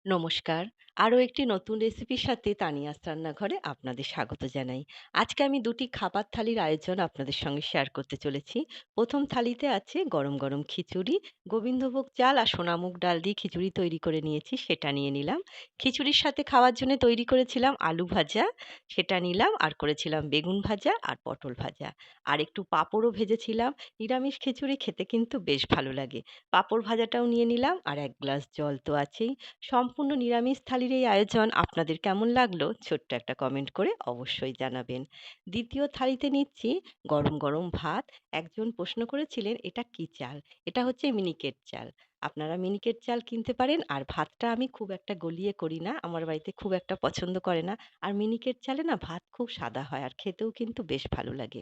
নমস্কার। আরো একটি নতুন রেসিপির সাথে তানিয়াস রান্নাঘরে আপনাদের স্বাগত জানাই। আজকে আমি ২ টি খাবার থালির আয়োজন আপনাদের সঙ্গে শেয়ার করতে চলেছি। ১ম থালিতে আছে গরম, গরম খিচুড়ি, গোবিন্দভোগ চাল আর সোনামুগ ডাল দিয়ে খিচুড়ি তৈরি করে নিয়েছি, সেটা নিয়ে নিলাম। খিচুড়ির সাথে খাওয়ার জন্য তৈরি করেছিলাম আলু ভাজা, সেটা নিলাম। আর করেছিলাম বেগুন ভাজা আর পটল ভাজা। আর একটু পাঁপড়ও ভেজেছিলাম। নিরামিষ খিচুড়ি খেতে কিন্তু বেশ ভালো লাগে। পাঁপড় ভাজাটাও নিয়ে নিলাম আর ১ গ্লাস জল তো আছেই। সম্পূর্ণ নিরামিষ থালির এই আয়োজন আপনাদের কেমন লাগলো ছোট্ট একটা কমেন্ট করে অবশ্যই জানাবেন। দ্বিতীয় থালিতে নিচ্ছি গরম গরম ভাত। একজন প্রশ্ন করেছিলেন এটা কি চাল? এটা হচ্ছে মিনিকেট চাল। আপনারা মিনিকেট চাল কিনতে পারেন। আর ভাতটা আমি খুব একটা গলিয়ে করি না, আমার বাড়িতে খুব একটা পছন্দ করে না। আর মিনিকেট চালে না ভাত খুব সাদা হয় আর খেতেও কিন্তু বেশ ভালো লাগে।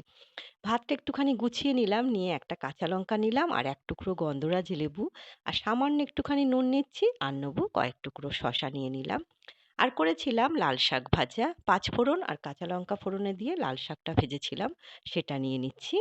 ভাতটা একটুখানি গুছিয়ে নিলাম, নিয়ে একটা কাঁচা লঙ্কা নিলাম আর ১ টুকরো গন্ধরাজ লেবু আর সামান্য একটুখানি নুন নিচ্ছি আর নেবো কয়েক টুকরো শসা নিয়ে নিলাম। আর করেছিলাম লাল শাক ভাজা, পাঁচফোড়ন আর কাঁচা লঙ্কা ফোড়নে দিয়ে লাল শাকটা ভেজেছিলাম, সেটা নিয়ে নিচ্ছি।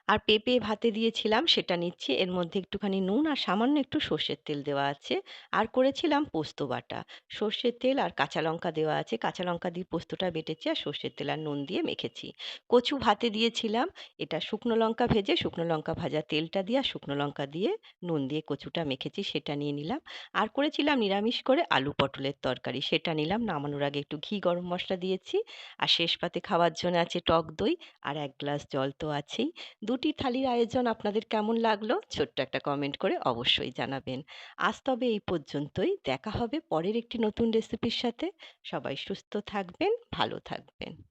আর পেঁপে ভাতে দিয়েছিলাম সেটা নিচ্ছি। এর মধ্যে একটুখানি নুন আর সামান্য একটু সর্ষের তেল দেওয়া আছে। আর করেছিলাম পোস্ত বাটা। সর্ষের তেল আর কাঁচা লঙ্কা দেওয়া আছে। কাঁচা লঙ্কা দিয়ে পোস্তটা বেটেছি আর সর্ষের তেল আর নুন দিয়ে মেখেছি। কচু ভাতে দিয়েছিলাম। এটা শুকনো লঙ্কা ভেজে শুকনো লঙ্কা ভাজা তেলটা দিয়ে আর শুকনো লঙ্কা দিয়ে নুন দিয়ে কচুটা মেখেছি, সেটা নিয়ে নিলাম। আর করেছিলাম নিরামিষ করে আলু পটলের তরকারি, সেটা নিলাম। নামানোর আগে একটু ঘি গরম মসলা দিয়েছি। আর শেষ পাতে খাওয়ার জন্য আছে টক দই আর ১ গ্লাস জল তো আছেই। ২ টি থালির আয়োজন আপনাদের কেমন লাগলো ছোট্ট একটা কমেন্ট করে অবশ্যই জানাবেন। আজ তবে এই পর্যন্তই। দেখা হবে পরের একটি নতুন রেসিপির সাথে। সবাই সুস্থ থাকবেন, ভালো থাকবেন।